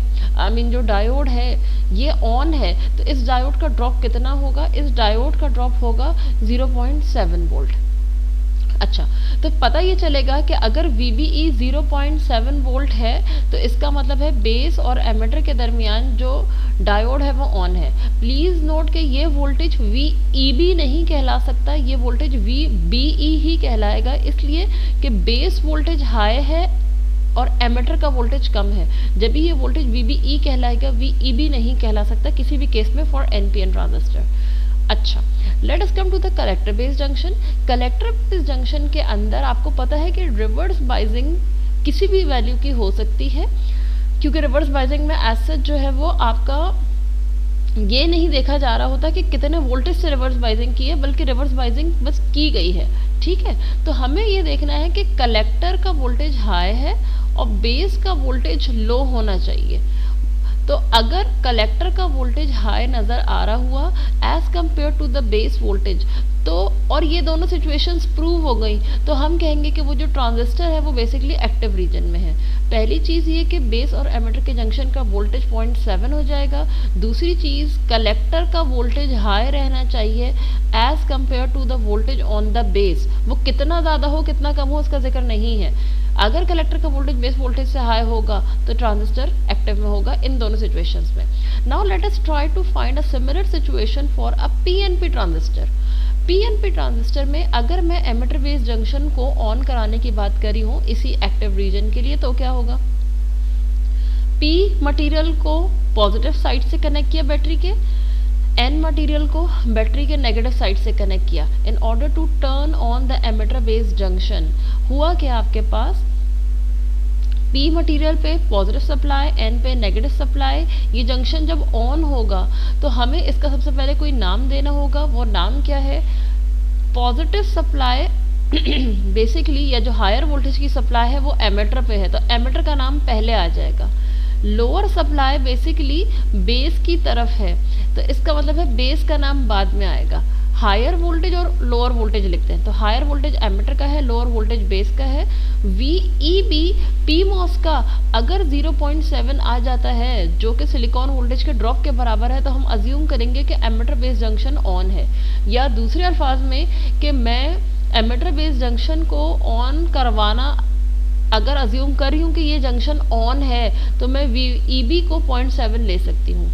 जो डायोड है ये ऑन है, तो इस डायोड का ड्रॉप कितना होगा, इस डायोड का ड्रॉप होगा 0.7 वोल्ट। अच्छा, तो पता ये चलेगा कि अगर VBE 0.7 वोल्ट है तो इसका मतलब है बेस और एमिटर के दरमियान जो डायोड है वो ऑन है। प्लीज़ नोट कि ये वोल्टेज VEB नहीं कहला सकता, ये वोल्टेज VBE ही कहलाएगा, इसलिए कि बेस वोल्टेज हाई है और एमिटर का वोल्टेज कम है। जब भी ये वोल्टेज VBE कहलाएगा, VEB नहीं कहला सकता किसी भी केस में फॉर NPN ट्रांजिस्टर। अच्छा, let us come to the collector based junction. Collector based junction के अंदर आपको पता है कि रिवर्स बाइजिंग किसी भी वैल्यू की हो सकती है, क्योंकि रिवर्स बाइजिंग में एज सच जो है वो आपका ये नहीं देखा जा रहा होता कि कितने वोल्टेज से रिवर्स बाइजिंग की है, बल्कि रिवर्स बाइजिंग बस की गई है। ठीक है, तो हमें ये देखना है कि कलेक्टर का वोल्टेज हाई है और बेस का वोल्टेज लो होना चाहिए। तो अगर कलेक्टर का वोल्टेज हाई नज़र आ रहा हुआ as compare to the base voltage, तो और ये दोनों सिचुएशंस प्रूव हो गई, तो हम कहेंगे कि वो जो ट्रांजिस्टर है वो बेसिकली एक्टिव रीजन में है। पहली चीज़ ये कि बेस और एमिटर के जंक्शन का वोल्टेज 0.7 हो जाएगा। दूसरी चीज़, कलेक्टर का वोल्टेज हाई रहना चाहिए as compare to the voltage on the base. वो कितना ज़्यादा हो कितना कम हो उसका जिक्र नहीं है। अगर कलेक्टर का वोल्टेज बेस वोल्टेज से हाई होगा तो ट्रांजिस्टर एक्टिव में होगा इन दोनों सिचुएशंस में। Now let us try to find a similar situation for a PNP transistor. PNP transistor में अगर मैं एमिटर बेस जंक्शन को ऑन कराने की बात करी हूँ इसी एक्टिव रीजन के लिए, तो क्या होगा? P मटेरियल को पॉजिटिव साइड से कनेक्ट किया बैटरी के, N मटेरियल को बैटरी के नेगेटिव साइड से कनेक्ट किया in order to turn on the emitter based junction. हुआ क्या आपके पास? P मटेरियल पे पॉजिटिव सप्लाई, N पे नेगेटिव सप्लाई। ये जंक्शन जब ऑन होगा तो हमें इसका सबसे पहले कोई नाम देना होगा। वो नाम क्या है? पॉजिटिव सप्लाई बेसिकली या जो हायर वोल्टेज की सप्लाई है वो एमिटर पे है, तो एमिटर का नाम पहले आ जाएगा। लोअर सप्लाई बेसिकली बेस की तरफ है, तो इसका मतलब है बेस का नाम बाद में आएगा। हायर वोल्टेज और लोअर वोल्टेज लिखते हैं, तो हायर वोल्टेज एमिटर का है, लोअर वोल्टेज बेस का है। VEB PMOS का अगर 0.7 आ जाता है जो कि सिलिकॉन वोल्टेज के ड्रॉप के बराबर है, तो हम अज्यूम करेंगे कि एमिटर बेस जंक्शन ऑन है। या दूसरे अल्फाज में कि मैं एमिटर बेस जंक्शन को ऑन करवाना अगर अज्यूम कर रही हूँ कि ये जंक्शन ऑन है, तो मैं VEB को 0.7 ले सकती हूँ।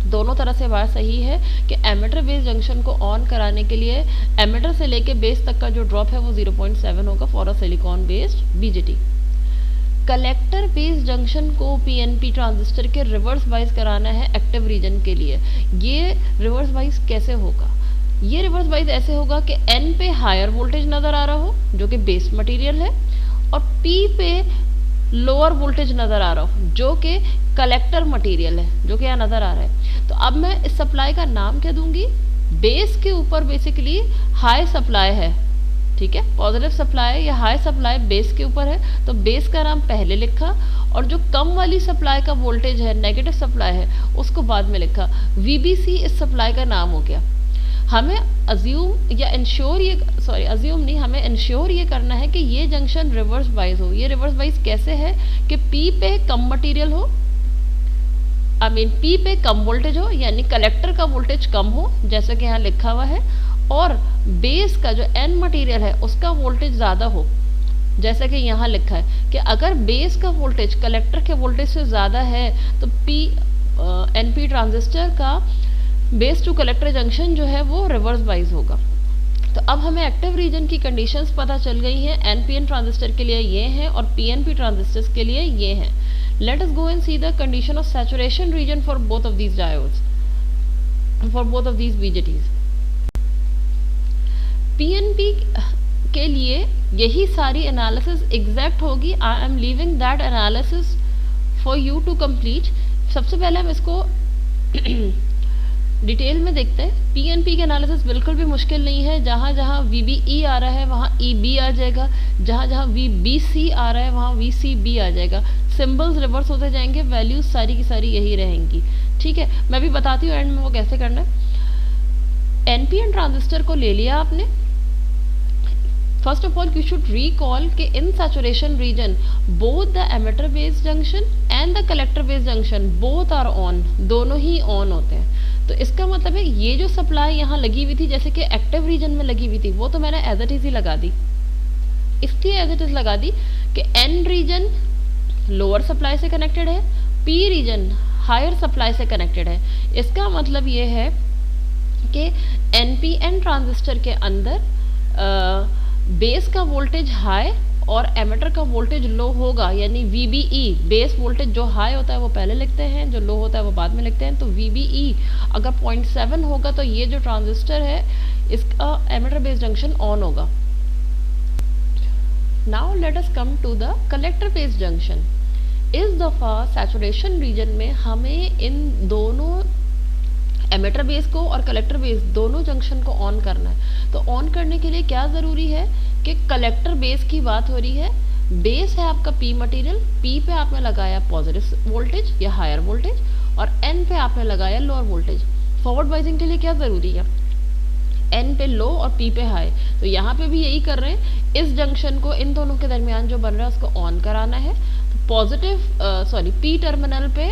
दोनों तरह से बात सही है कि एमिटर बेस जंक्शन को ऑन कराने के लिए एमिटर से लेके बेस तक का जो ड्रॉप है वो 0.7 होगा for a silicon based BJT। Collector base junction को PNP ट्रांजिस्टर के रिवर्स बाइस कराना है एक्टिव रीजन के लिए। ये रिवर्स बाइस कैसे होगा? ये रिवर्स बाइस ऐसे होगा कि N पे हायर वोल्टेज नज़र आ रहा हो जो कि बेस मटेरियल है, और P पे लोअर वोल्टेज नज़र आ रहा हो जो कि कलेक्टर मटेरियल है, जो कि यहाँ नज़र आ रहा है। तो अब मैं इस सप्लाई का नाम क्या दूंगी? बेस के ऊपर बेसिकली हाई सप्लाई है, ठीक है, पॉजिटिव सप्लाई या हाई सप्लाई बेस के ऊपर है, तो बेस का नाम पहले लिखा, और जो कम वाली सप्लाई का वोल्टेज है, नेगेटिव सप्लाई है, उसको बाद में लिखा। VBC इस सप्लाई का नाम हो गया। हमें अज्यूम या इंश्योर अज्यूम नहीं, हमें इंश्योर ये करना है कि ये जंक्शन रिवर्स बाइस हो। ये रिवर्स बाइस कैसे है कि P पे कम मटेरियल हो, P पे कम वोल्टेज हो, यानी कलेक्टर का वोल्टेज कम हो जैसे कि यहाँ लिखा हुआ है, और बेस का जो N मटेरियल है उसका वोल्टेज ज़्यादा हो, जैसा कि यहाँ लिखा है कि अगर बेस का वोल्टेज कलेक्टर के वोल्टेज से ज़्यादा है तो NP ट्रांजिस्टर का बेस टू कलेक्टर जंक्शन जो है वो रिवर्स बाइस होगा। तो अब हमें एक्टिव रीजन की कंडीशंस पता चल गई हैं। NPN ट्रांजिस्टर के लिए ये हैं और PNP ट्रांजिस्टर्स के लिए ये हैं। Let us go and see the condition of saturation region for both of these diodes, for both of these BJTs। PNP के लिए यही सारी एनालिसिस एग्जैक्ट होगी। I am leaving that analysis for you to complete. सबसे पहले हम इसको डिटेल में देखते हैं। PNP के एनालिसिस बिल्कुल भी मुश्किल नहीं है। जहाँ जहाँ VBE आ रहा है वहाँ EB आ जाएगा, जहाँ जहाँ VBC आ रहा है वहाँ VCB आ जाएगा। सिंबल्स रिवर्स होते जाएंगे, वैल्यूज सारी की सारी यही रहेंगी, ठीक है। मैं भी बताती हूँ एंड में वो कैसे करना है। NPN ट्रांजिस्टर को ले लिया आपने। First of all you should recall कि in saturation region both the emitter based junction and the collector based junction both are on, दोनों ही ऑन होते हैं। तो इसका मतलब है ये जो सप्लाई यहाँ लगी हुई थी जैसे कि एक्टिव रीजन में लगी हुई थी वो तो मैंने एज इट इज ही लगा दी, इसलिए एज इट इज लगा दी कि एन रीजन लोअर सप्लाई से कनेक्टेड है, पी रीजन हायर सप्लाई से कनेक्टेड है। इसका मतलब ये है कि एनपीएन ट्रांजिस्टर के अंदर बेस का वोल्टेज हाई और एमिटर का वोल्टेज लो होगा, यानी VBE बेस वोल्टेज जो हाई होता है वो पहले लिखते हैं, जो लो होता है वो बाद में लिखते हैं। तो VBE अगर 0.7 होगा तो ये जो ट्रांजिस्टर है इसका एमिटर बेस जंक्शन ऑन होगा। Now let us come to the collector base junction. इस दफ़ा सैचुरेशन रीजन में हमें इन दोनों एमिटर बेस को और कलेक्टर बेस दोनों जंक्शन को ऑन करना है। तो ऑन करने के लिए क्या ज़रूरी है कि कलेक्टर बेस की बात हो रही है, बेस है आपका पी मटेरियल, पी पे आपने लगाया पॉजिटिव वोल्टेज या हायर वोल्टेज और एन पे आपने लगाया लोअर वोल्टेज। फॉरवर्ड वाइजिंग के लिए क्या ज़रूरी है, एन पे लो और पी पे हाई। तो यहाँ पे भी यही कर रहे हैं, इस जंक्शन को इन दोनों के दरमियान जो बन रहा है उसको ऑन कराना है। तो पॉजिटिव पी टर्मिनल पे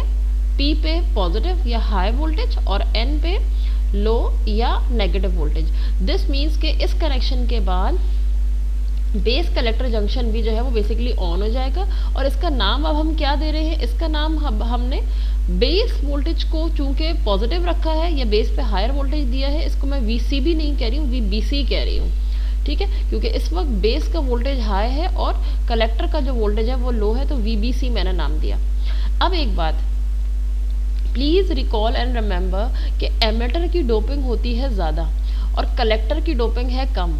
पी पे पॉजिटिव या हाई वोल्टेज और एन पे लो या नेगेटिव वोल्टेज। दिस मीन्स के इस कनेक्शन के बाद बेस कलेक्टर जंक्शन भी जो है वो बेसिकली ऑन हो जाएगा। और इसका नाम अब हम क्या दे रहे हैं, इसका नाम हमने बेस वोल्टेज को चूंकि पॉजिटिव रखा है या बेस पे हायर वोल्टेज दिया है, इसको मैं VCB नहीं कह रही हूँ, VBC कह रही हूँ, ठीक है, क्योंकि इस वक्त बेस का वोल्टेज हाई है और कलेक्टर का जो वोल्टेज है वो लो है, तो VBC मैंने नाम दिया। अब एक बात प्लीज रिकॉल एंड रिमेंबर कि एमिटर की डोपिंग होती है ज़्यादा और कलेक्टर की डोपिंग है कम।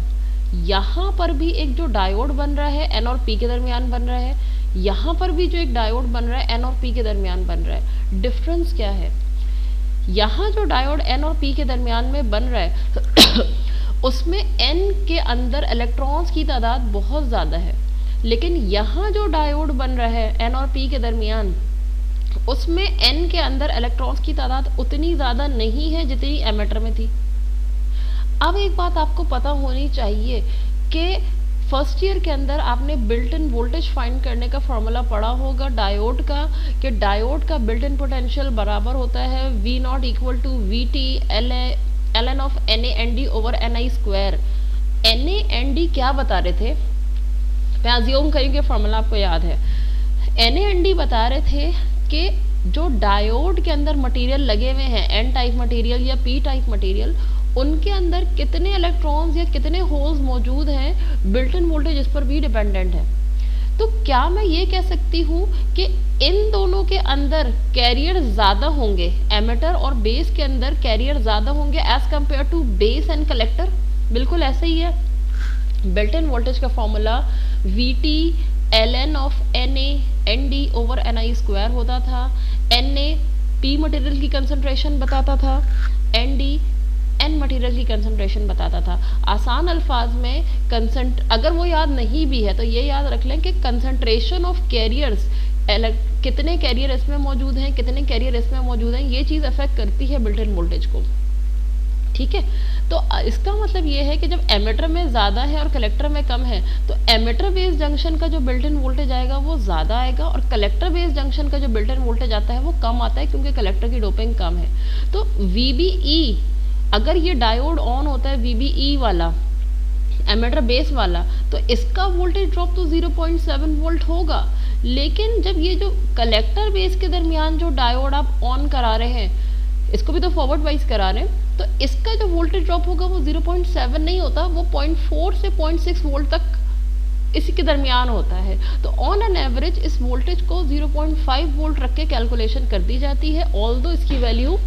यहाँ पर भी एक जो डायोड बन रहा है एन और पी के दरमियान बन रहा है, यहाँ पर भी जो एक डायोड बन रहा है एन और पी के दरमियान बन रहा है। डिफरेंस क्या है, यहाँ जो डायोड एन और पी के दरमियान में बन रहा है उसमें एन के अंदर इलेक्ट्रॉन्स की तादाद बहुत ज़्यादा है, लेकिन यहाँ जो डायोड बन रहा है एन और पी के दरमियान उसमें एन के अंदर इलेक्ट्रॉन्स की तादाद उतनी ज़्यादा नहीं है जितनी एमिटर में थी। अब एक बात आपको पता होनी चाहिए कि फर्स्ट ईयर के अंदर आपने बिल्ट इन वोल्टेज फाइंड करने का फॉर्मूला पढ़ा होगा डायोड का, कि डायोड का बिल्ट इन पोटेंशियल बराबर होता है V naught equal to VT ln of NA/ND over NI square. NA/ND क्या बता रहे थे, मैं अज्यूम करूँगी फॉर्मूला आपको याद है। NA/ND बता रहे थे कि जो डायोड के अंदर मटेरियल लगे हुए हैं N टाइप मटेरियल या P टाइप मटेरियल, उनके अंदर कितने इलेक्ट्रॉन्स या कितने होल्स मौजूद हैं बिल्ट इन वोल्टेज इस पर भी डिपेंडेंट है। तो क्या मैं ये कह सकती हूँ कि इन दोनों के अंदर कैरियर ज़्यादा होंगे, एमिटर और बेस के अंदर कैरियर ज़्यादा होंगे as compare to base and collector? बिल्कुल ऐसे ही है। बिल्ट इन वोल्टेज का formula VT ln of NA/ND over NI square होता था। NA P मटेरियल की कंसंट्रेशन बताता था, ND N मटेरियल की कंसंट्रेशन बताता था। आसान अल्फाज में अगर वो याद नहीं भी है तो ये याद रख लें कि कंसंट्रेशन ऑफ कैरियर्स, कितने कैरियर इसमें मौजूद हैं, कितने कैरियर इसमें मौजूद हैं, ये चीज़ अफेक्ट करती है बिल्ट इन वोल्टेज को, ठीक है। तो इसका मतलब ये है कि जब एमिटर में ज़्यादा है और कलेक्टर में कम है तो एमिटर बेस जंक्शन का जो बिल्ट इन वोल्टेज आएगा वो ज़्यादा आएगा और कलेक्टर बेस जंक्शन का जो बिल्ट इन वोल्टेज आता है वो कम आता है, क्योंकि कलेक्टर की डोपिंग कम है। तो VBE, अगर ये डायोड ऑन होता है VBE वाला, एमिटर बेस वाला, तो इसका वोल्टेज ड्रॉप तो 0.7 वोल्ट होगा। लेकिन जब ये जो कलेक्टर बेस के दरमियान जो डायोड आप ऑन करा रहे हैं, इसको भी तो फॉरवर्ड वाइज करा रहे हैं, तो इसका जो वोल्टेज ड्रॉप होगा वो 0.7 नहीं होता, वो 0.4 से 0.6 वोल्ट तक इसी के दरमियान होता है। तो ऑन एन एवरेज इस वोल्टेज को 0.5 वोल्ट रख के कैलकुलेशन कर दी जाती है, ऑल्दो इसकी वैल्यू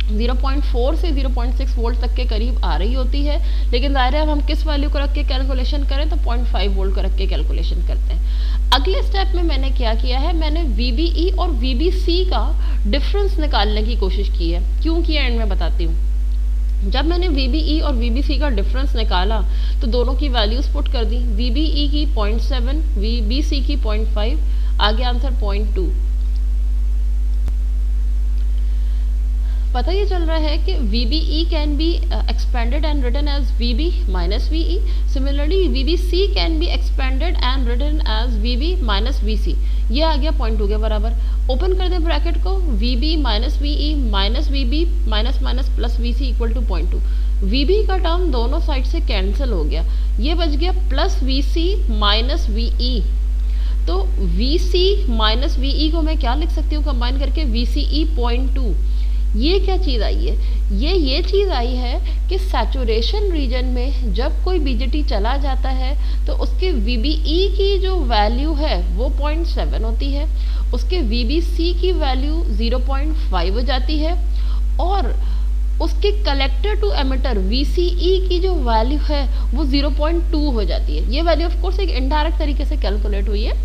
0.4 से 0.6 वोल्ट तक के करीब आ रही होती है। लेकिन ज़ाहिर है अब हम किस वैल्यू को रख के कैलकुलेशन करें तो 0.5 वोल्ट को रख के कैलकुलेशन करते हैं। अगले स्टेप में मैंने क्या किया है, मैंने VBE और VBC का डिफरेंस निकालने की कोशिश की है। क्यों किया एंड में बताती हूँ। जब मैंने VBE और VBC का डिफरेंस निकाला तो दोनों की वैल्यूज पुट कर दी, VBE की 0.7, VBC की 0.5, आगे आंसर 0.2। पता ये चल रहा है कि VBE can be expanded and written as VB minus VE। Similarly VBC can be expanded and written as VB minus VC। ये आ गया 0.2 के बराबर। ओपन कर दें ब्रैकेट को, V B minus V E minus V B minus minus plus V C equal to 0.2। V B का टर्म दोनों साइड से कैंसिल हो गया, ये बच गया plus V C minus V E. तो V C minus V E को मैं क्या लिख सकती हूँ कंबाइन करके, वी सी ई 0.2। ये क्या चीज़ आई है, ये चीज़ आई है कि सैचुरेशन रीजन में जब कोई बीजेटी चला जाता है तो उसके वीबीई की जो वैल्यू है वो 0.7 होती है, उसके वीबीसी की वैल्यू 0.5 हो जाती है, और उसके कलेक्टर टू एमिटर वीसीई की जो वैल्यू है वो 0.2 हो जाती है। ये वैल्यू ऑफ कोर्स एक इनडायरेक्ट तरीके से कैलकुलेट हुई है,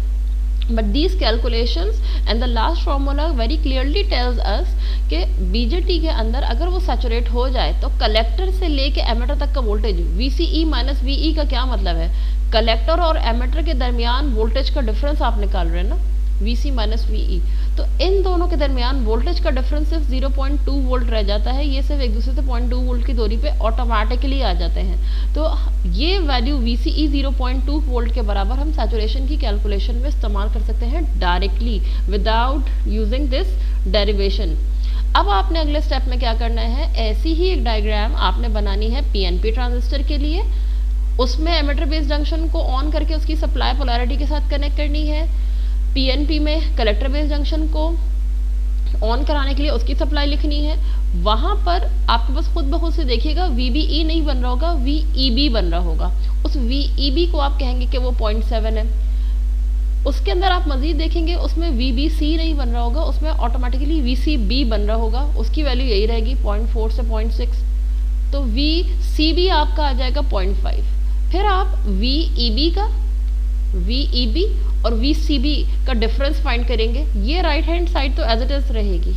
but these calculations and the last formula very clearly tells us कि बीजेटी के अंदर अगर वो सैचुरेट हो जाए तो कलेक्टर से लेके एमिटर तक का वोल्टेज VCE माइनस VE का क्या मतलब है, कलेक्टर और एमिटर के दरमियान वोल्टेज का डिफरेंस आप निकाल रहे हैं ना, VC माइनस VE, तो इन दोनों के दरमियान वोल्टेज का डिफरेंस सिर्फ 0.2 वोल्ट रह जाता है, ये सिर्फ एक दूसरे से 0.2 वोल्ट की दूरी पे ऑटोमेटिकली आ जाते हैं। तो ये वैल्यू VCE 0.2 वोल्ट के बराबर हम सैचुरेशन की कैलकुलेशन में इस्तेमाल कर सकते हैं directly without using this derivation. अब आपने अगले स्टेप में क्या करना है, ऐसी ही एक डायग्राम आपने बनानी है PNP ट्रांजिस्टर के लिए, उसमें एमिटर बेस जंक्शन को ऑन करके उसकी सप्लाई पोलैरिटी के साथ कनेक्ट करनी है, PNP में कलेक्टर बेस जंक्शन को ऑन कराने के लिए उसकी सप्लाई लिखनी है। वहां पर आपके पास खुद ब खुद से देखिएगा VBE नहीं बन रहा होगा, VEB बन रहा होगा, उस VEB को आप कहेंगे कि वो 0.7 है। उसके अंदर आप मजीद देखेंगे उसमें VBC नहीं बन रहा होगा, उसमें ऑटोमेटिकली VCB बन रहा होगा, उसकी वैल्यू यही रहेगी 0.4 से 0.6, तो VCB आपका आ जाएगा 0.5। फिर आप VEB और VCB का डिफरेंस फाइंड करेंगे, ये राइट हैंड साइड तो एज इट इज रहेगी,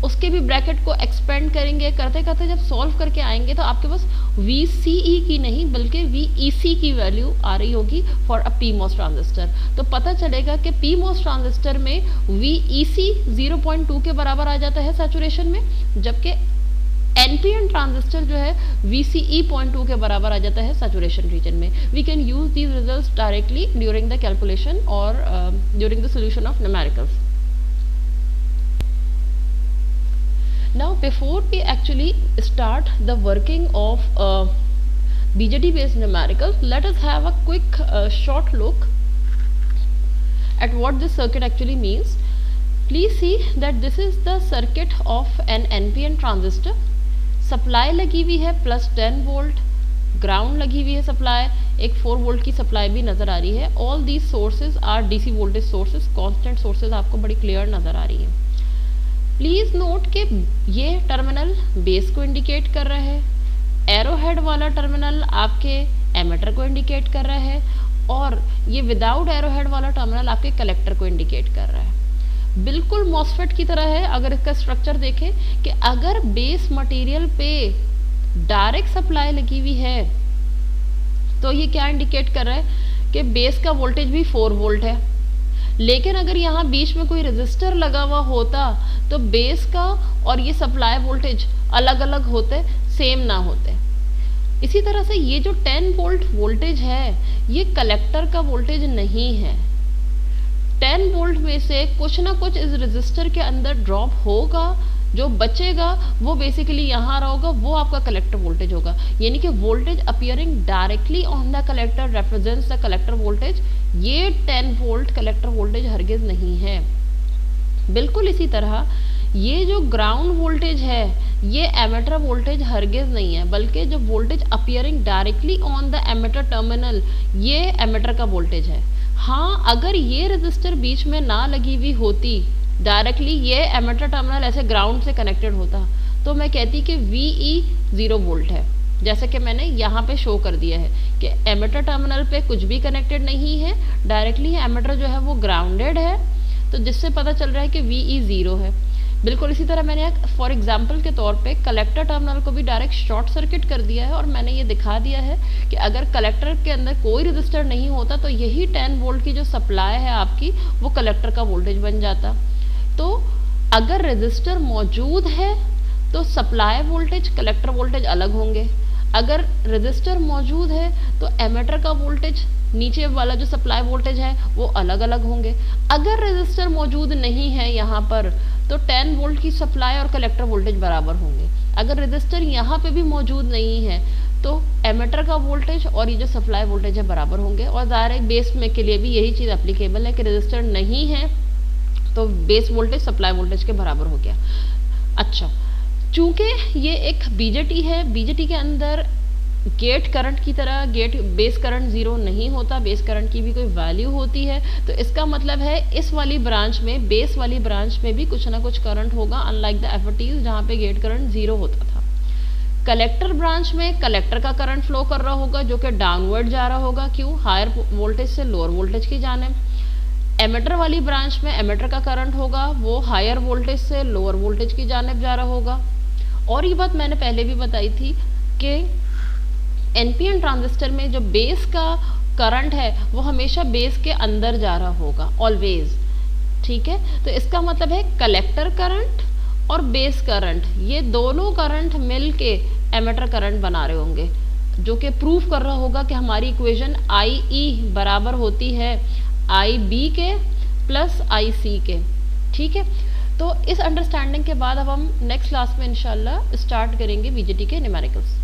उसके भी ब्रैकेट को एक्सपेंड करेंगे, करते करते जब सॉल्व करके आएंगे तो आपके पास VCE की नहीं बल्कि VEC की वैल्यू आ रही होगी फॉर अ PMOS ट्रांजिस्टर। तो पता चलेगा कि PMOS ट्रांजिस्टर में VEC 0.2 के बराबर आ जाता है सैचुरेशन में, जबकि NPN ट्रांजिस्टर जो है VCE 0.2 के बराबर आ जाता है सैचुरेशन रीजन में। We can use these results directly during the calculation और during the solution of numericals. Now before we actually start the working of BJT based numericals, let us have a quick short look at what this circuit actually means. Please see that this is the circuit of an NPN transistor. Supply लगी हुई है +10 वोल्ट, ग्राउंड लगी हुई है सप्लाई, एक 4 वोल्ट की सप्लाई भी नज़र आ रही है। All these sources are DC voltage sources, constant sources आपको बड़ी क्लियर नज़र आ रही है। प्लीज़ नोट कि ये टर्मिनल बेस को इंडिकेट कर रहा है, एरो हेड वाला टर्मिनल आपके एमिटर को इंडिकेट कर रहा है, और ये विदाउट एरो हेड वाला टर्मिनल आपके कलेक्टर को इंडिकेट कर रहा है। बिल्कुल मॉसफेट की तरह है। अगर इसका स्ट्रक्चर देखें कि अगर बेस मटेरियल पे डायरेक्ट सप्लाई लगी हुई है तो ये क्या इंडिकेट कर रहा है कि बेस का वोल्टेज भी 4 वोल्ट है, लेकिन अगर यहाँ बीच में कोई रेजिस्टर लगा हुआ होता तो बेस का और ये सप्लाई वोल्टेज अलग अलग होते, सेम ना होते। इसी तरह से ये जो 10 वोल्ट वोल्टेज है ये कलेक्टर का वोल्टेज नहीं है। 10 वोल्ट में से कुछ ना कुछ इस रेजिस्टर के अंदर ड्रॉप होगा, जो बचेगा वो बेसिकली यहाँ रहा होगा, वो आपका कलेक्टर वोल्टेज होगा। यानी कि voltage appearing directly on the collector represents the collector voltage. ये 10 वोल्ट कलेक्टर वोल्टेज हरगिज नहीं है। बिल्कुल इसी तरह ये जो ग्राउंड वोल्टेज है ये एमिटर वोल्टेज हरगिज नहीं है, बल्कि जो voltage appearing directly on the emitter terminal ये एमिटर का वोल्टेज है। हाँ, अगर ये रेजिस्टर बीच में ना लगी हुई होती, डायरेक्टली ये एमिटर टर्मिनल ऐसे ग्राउंड से कनेक्टेड होता, तो मैं कहती कि VE 0 वोल्ट है, जैसे कि मैंने यहाँ पे शो कर दिया है कि एमिटर टर्मिनल पे कुछ भी कनेक्टेड नहीं है, डायरेक्टली एमिटर जो है वो ग्राउंडेड है, तो जिससे पता चल रहा है कि VE 0 है। बिल्कुल इसी तरह मैंने फॉर एग्जांपल के तौर पे कलेक्टर टर्मिनल को भी डायरेक्ट शॉर्ट सर्किट कर दिया है, और मैंने ये दिखा दिया है कि अगर कलेक्टर के अंदर कोई रजिस्टर नहीं होता तो यही 10 वोल्ट की जो सप्लाई है आपकी वो कलेक्टर का वोल्टेज बन जाता। तो अगर रजिस्टर मौजूद है तो सप्लाई वोल्टेज कलेक्टर वोल्टेज अलग होंगे, अगर रजिस्टर मौजूद है तो एमिटर का वोल्टेज नीचे वाला जो सप्लाई वोल्टेज है वो अलग अलग होंगे। अगर रेजिस्टर मौजूद नहीं है यहाँ पर तो 10 वोल्ट की सप्लाई और कलेक्टर वोल्टेज बराबर होंगे। अगर रेजिस्टर यहाँ पे भी मौजूद नहीं है तो एमीटर का वोल्टेज और ये जो सप्लाई वोल्टेज है बराबर होंगे। और ज़ाहिर है बेस में के लिए भी यही चीज़ एप्लीकेबल है कि रेजिस्टर नहीं है तो बेस वोल्टेज सप्लाई वोल्टेज के बराबर हो गया। अच्छा, चूंकि ये एक बीजेटी है, बीजेटी के अंदर गेट करंट की तरह गेट बेस करंट ज़ीरो नहीं होता, बेस करंट की भी कोई वैल्यू होती है, तो इसका मतलब है इस वाली ब्रांच में, बेस वाली ब्रांच में भी कुछ ना कुछ करंट होगा, अनलाइक द एफटीज जहाँ पे गेट करंट ज़ीरो होता था। कलेक्टर ब्रांच में कलेक्टर का करंट फ्लो कर रहा होगा जो कि डाउनवर्ड जा रहा होगा, क्यों? हायर वोल्टेज से लोअर वोल्टेज की जानिब। एमीटर वाली ब्रांच में एमीटर का करंट होगा वो हायर वोल्टेज से लोअर वोल्टेज की जानिब जा रहा होगा। और ये बात मैंने पहले भी बताई थी कि एनपीएन ट्रांजिस्टर में जो बेस का करंट है वो हमेशा बेस के अंदर जा रहा होगा, ऑलवेज। ठीक है, तो इसका मतलब है कलेक्टर करंट और बेस करंट, ये दोनों करंट मिल के एमीटर करंट बना रहे होंगे, जो कि प्रूफ कर रहा होगा कि हमारी इक्वेशन आई ई बराबर होती है आई बी के प्लस आई सी के। ठीक है, तो इस अंडरस्टैंडिंग के बाद अब हम नेक्स्ट क्लास में इंशाल्लाह स्टार्ट करेंगे बीजेटी के न्यूमेरिकल्स।